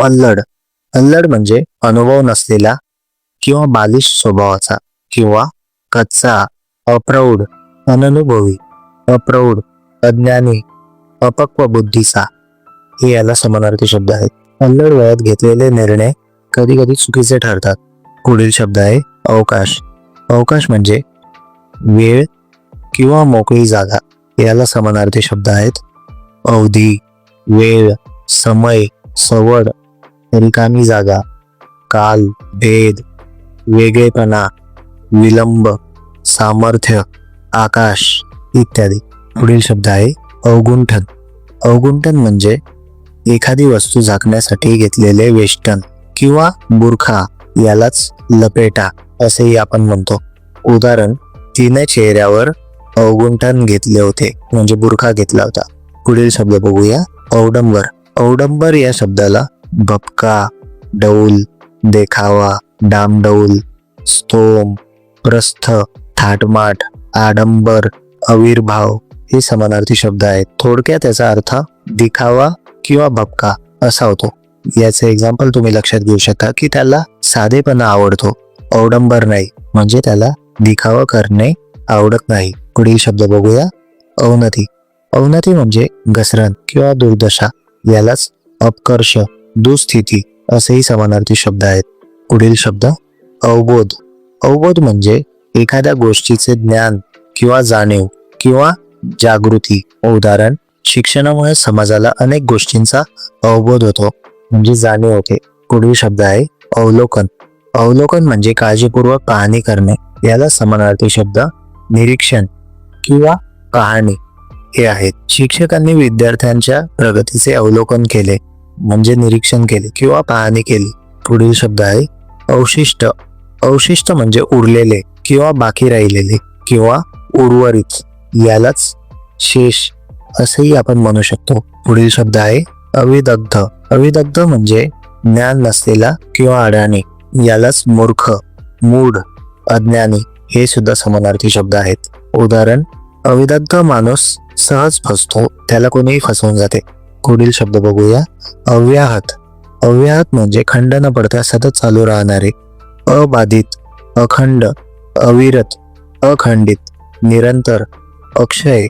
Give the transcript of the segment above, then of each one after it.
अल्लड. अल्लड म्हणजे अनुभव नसलेला किंवा बालिश स्वभावाचा किंवा कच्चा, अप्रौढ, अननुभवी, अप्रौढ, अज्ञानी, अपक्व बुद्धीचा हे याला समानार्थी शब्द आहेत. अल्लड वयात घेतलेले निर्णय कधी कधी चुकीचे ठरतात. पुढील शब्द आहे अवकाश. अवकाश म्हणजे वेळ किंवा मोकळी जागा. याला समानार्थी शब्द आहेत अवधी, वेळ, समय, सवड, रिकामी जागा, काल, भेद, वेगळेपणा, विलंब, सामर्थ्य, आकाश इत्यादी. पुढील शब्द आहे अवगुंठन. अवगुंठन म्हणजे एखादी वस्तू झाकण्यासाठी घेतलेले वेष्टन किंवा बुरखा, यालाच लपेटा असेही आपण म्हणतो. उदाहरण, तिने चेहऱ्यावर अवगुंठन घेतले होते म्हणजे बुरखा घेतला होता. पुढील शब्द बघूया औडंबर. औडंबर या शब्दाला भपका, डौल, देखावा, डामडौल, स्तोम, प्रस्थ, थाटमाट, आडंबर, आविर्भाव हे समानार्थी शब्द आहेत. थोडक्यात याचा अर्थ दिखावा किंवा भपका असा होतो. याचे एक्झाम्पल तुम्ही लक्षात घेऊ शकता की त्याला साधेपणा आवडतो, औडंबर नाही, म्हणजे त्याला दिखावा करणे आवडत नाही. पुढील शब्द बघूया अवनती. अवनती म्हणजे घसरण किंवा दुर्दशा. यालाच अपकर्ष, दुस्थिती असेही समानार्थी शब्द आहेत. पुढील शब्द अवबोध. अवबोध म्हणजे एखाद्या गोष्टीचे ज्ञान किंवा जाणीव किंवा जागृती. उदाहरण, शिक्षणामुळे समाजाला अनेक गोष्टींचा अवबोध होतो म्हणजे जाणीव होते. पुढील शब्द आहे अवलोकन. अवलोकन म्हणजे काळजीपूर्वक पाहणी करणे. याला समानार्थी शब्द निरीक्षण किंवा पाहणी हे आहेत. शिक्षकांनी विद्यार्थ्यांच्या प्रगतीचे अवलोकन केले म्हणजे निरीक्षण केले किंवा पाहणी केली. पुढील शब्द आहे अवशिष्ट. अवशिष्ट म्हणजे उरलेले किंवा बाकी राहिलेले किंवा उर्वरित. यालाच शेष असेही आपण म्हणू शकतो. पुढील शब्द आहे अविदग्ध. अविदग्ध म्हणजे ज्ञान नसलेला किंवा अडाणी. यालाच मूर्ख, मूढ, अज्ञानी हे सुद्धा समानार्थी शब्द आहेत. उदाहरण, अविदग्ध माणूस सहज फसतो, त्याला कोणीही फसवून जाते. पुढील शब्द बघूया अव्याहत. अव्याहत म्हणजे खंड न पडता सतत चालू राहणारे, अबाधित, अखंड, अविरत, अखंडित, निरंतर, अक्षय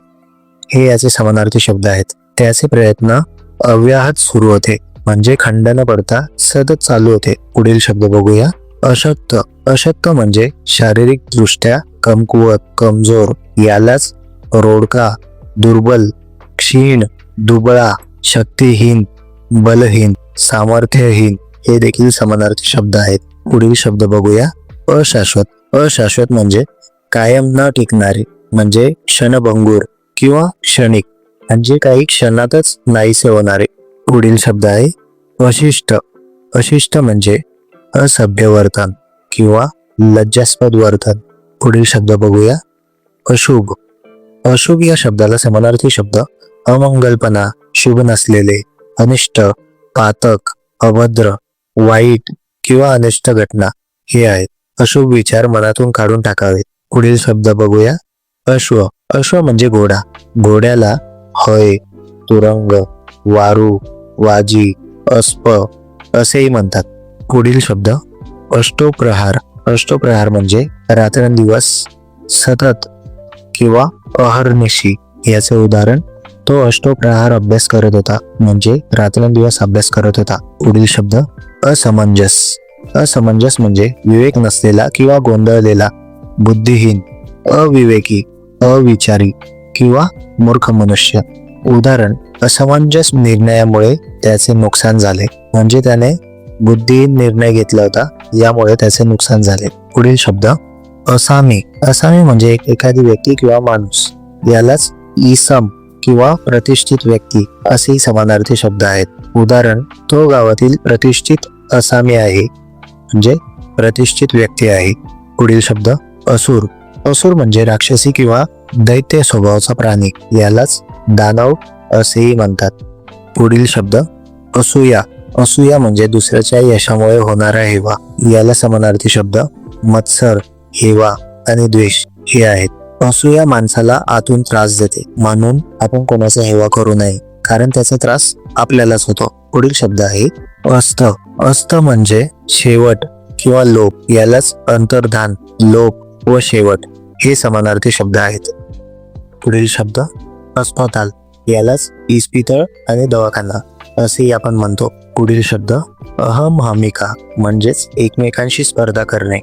हे याचे समानार्थी शब्द आहेत. त्याचे प्रयत्न अव्याहत सुरू होते म्हणजे खंड न पडता सतत चालू होते. पुढील शब्द बघूया अशक्त. अशक्त म्हणजे शारीरिक दृष्ट्या कमकुवत, कमजोर. यालाच रोडका, दुर्बल, क्षीण, दुबळा, शक्तिहीन, बलहीन, सामर्थ्यहीन हे देखील समानार्थी शब्द आहेत. पुढील शब्द बघूया अशाश्वत. अशाश्वत म्हणजे कायम न टिकणारे म्हणजे क्षणभंगूर किंवा क्षणिक म्हणजे काही क्षणातच नाहीसे होणारे. पुढील शब्द आहे अशिष्ट. अशिष्ट म्हणजे असभ्य वर्तन किंवा लज्जास्पद वर्तन. पुढील शब्द बघूया अशुभ. अशुभ या शब्दाला समानार्थी शब्द अमंगलपणा, शुभ नसलेले, अनिष्ट, पातक, अभद्र, वाईट किंवा अनिष्ट घटना हे आहेत. अशुभ विचार मनातून काढून टाकावेत. पुढील शब्द बघूया अश्व. अश्व म्हणजे घोडा. घोड्याला हय, तुरंग, वारू, वाजी, अस्प असेही म्हणतात. पुढील शब्द अष्टोप्रहार. अष्टोप्रहार म्हणजे रात्रंदिवस सतत किंवा अहर्निशी. याचे उदाहरण, तो अष्टोप्रहार अभ्यास करत होता म्हणजे रात्रंदिवस अभ्यास करत होता. पुढील शब्द असमंजस. असमंजस म्हणजे विवेक नसलेला किंवा गोंधळलेला, बुद्धिहीन, अविवेकी, अविचारी किंवा मूर्ख मनुष्य. उदाहरण, असमंजस निर्णयामुळे त्याचे नुकसान झाले म्हणजे त्याने बुद्धिहीन निर्णय घेतला होता, यामुळे त्याचे नुकसान झाले. पुढील शब्द असामी. असामी म्हणजे एखादी व्यक्ती किंवा माणूस. यालाच इसम किंवा प्रतिष्ठित व्यक्ती असेही समानार्थी शब्द आहेत. उदाहरण, तो गावातील प्रतिष्ठित असामी आहे म्हणजे प्रतिष्ठित व्यक्ती आहे. पुढील शब्द असुर. असुर म्हणजे राक्षसी किंवा दैत्य स्वभावाचा प्राणी. यालाच दानव असेही म्हणतात. पुढील शब्द असूया. असूया म्हणजे दुसऱ्याच्या यशामुळे होणारा हेवा. याला समानार्थी शब्द मत्सर, हेवा आणि द्वेष हे आहेत. असूया माणसाला आतून त्रास देते, म्हणून आपण कोणाचा हेवा करू नये कारण त्याचा त्रास आपल्यालाच होतो. पुढील शब्द आहे अस्त अस्त म्हणजे शेवट किंवा लोप, यालाच अंतर्धान, लोप व शेवट हे समानार्थी शब्द आहेत. पुढील शब्द अस्पताल, यालाच इस्पितळ आणि दवाखाना असेही आपण म्हणतो. पुढील शब्द अहमहमिका म्हणजेच एकमेकांशी स्पर्धा करणे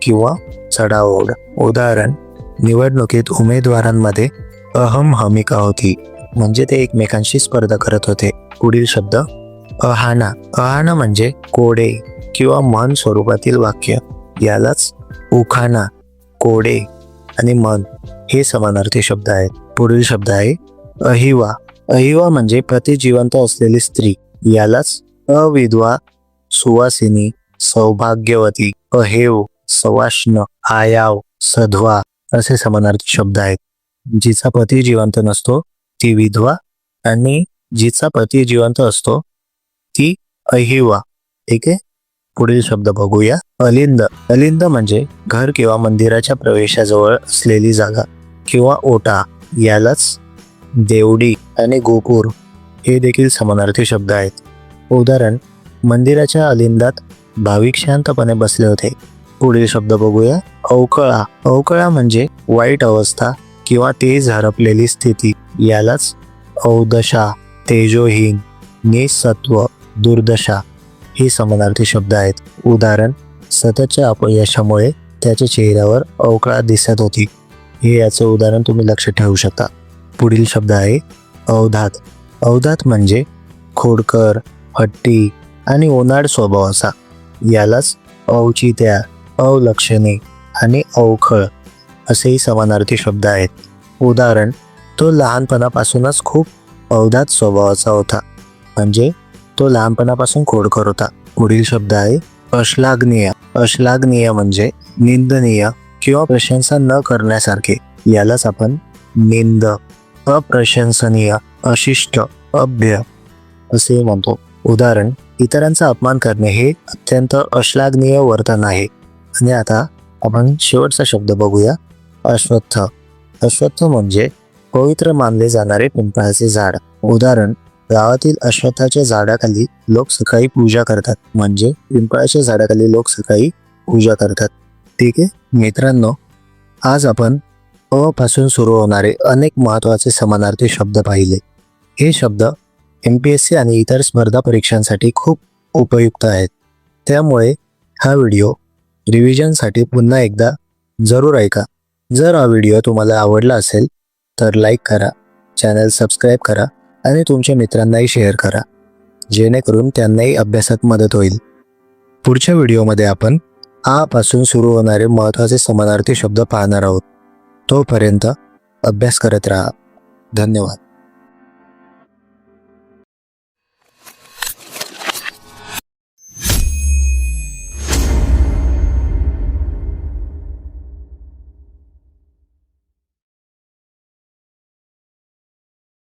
किंवा चढाओढ. उदाहरण, निवडणुकीत उमेदवारांमध्ये अहमहमिका होती, म्हणजे ते एकमेकांशी स्पर्धा करत होते. पुढील शब्द अहाना. अहाना म्हणजे कोडे किंवा मन स्वरूपातील वाक्य, यालाच उखाणा, कोडे आणि मन हे समानार्थी शब्द आहेत. पुढील शब्द आहे अहिवा. अहिवा म्हणजे प्रतिजिवंत असलेली स्त्री, यालाच अविधवा, सुवासिनी, सौभाग्यवती, अहेव, सवाष्ण, आयाव, सधवा असे समानार्थी शब्द आहेत. जिचा पती जिवंत नसतो ती विधवा आणि जिचा पती जिवंत असतो ती अहिवा. ठीक आहे. पुढील शब्द बघूया. अलिंद. अलिंद म्हणजे घर किंवा मंदिराच्या प्रवेशाजवळ असलेली जागा किंवा ओटा, यालाच देवडी आणि गोपूर हे देखील समानार्थी शब्द आहेत. उदाहरण, मंदिराच्या अलिंदात भाविक शांतपणे बसले होते. पुढील शब्द बघूया. अवकळा. अवकळा म्हणजे वाईट अवस्था किंवा तेज हरपलेली स्थिती, यालाच अवदशा, तेजोहीन, निसत्व, दुर्दशा हे समानार्थी शब्द आहेत. उदाहरण, सततच्या अपयशामुळे त्याच्या चेहऱ्यावर अवकळा दिसत होती. हे याचं उदाहरण तुम्ही लक्षात ठेवू शकता. पुढील शब्द आहे अवधात. अवधात म्हणजे खोडकर, हट्टी आणि ओनाड स्वभावाचा, यालाच औचित्या, अवलक्षणे आणि अवखळ असेही समानार्थी शब्द आहेत. उदाहरण, तो लहानपणापासूनच खूप अवधात स्वभावाचा होता, म्हणजे तो लहानपणापासून खोडकर होता. पुढील शब्द आहे अश्लाघनीय. अश्लाघनीय म्हणजे निंदनीय किंवा प्रशंसा न करण्यासारखे, यालाच आपण निंद, अप्रशंसनीय, अशिष्ट, अभ्य असे म्हणतो. उदाहरण, इतरांचा अपमान करणे हे अत्यंत अश्लाघनीय वर्तन आहे. आणि आता आपण शेवटचा शब्द बघूया. अश्वत्थ. अश्वत्थ म्हणजे पवित्र मानले जाणारे पिंपळाचे झाड. उदाहरण, गावातील अश्वत्थाच्या झाडाखाली लोक सकाळी पूजा करतात, म्हणजे पिंपळाच्या झाडाखाली लोक सकाळी पूजा करतात. ठीक आहे मित्रांनो, आज आपण अ पासून सुरू होणारे अनेक महत्त्वाचे समानार्थी शब्द पाहिले. हे शब्द MPSC आणि इतर स्पर्धा परीक्षांसाठी खूप उपयुक्त आहेत. त्यामुळे हा व्हिडिओ रिव्हिजनसाठी पुन्हा एकदा जरूर ऐका. जर हा व्हिडिओ तुम्हाला आवडला असेल तर लाईक करा, चॅनल सबस्क्राईब करा आणि तुमच्या मित्रांनाही शेअर करा, जेणेकरून त्यांनाही अभ्यासात मदत होईल. पुढच्या व्हिडिओमध्ये आपण आ पासून सुरू होणारे महत्त्वाचे समानार्थी शब्द पाहणार आहोत. तोपर्यंत अभ्यास करत राहा. धन्यवाद.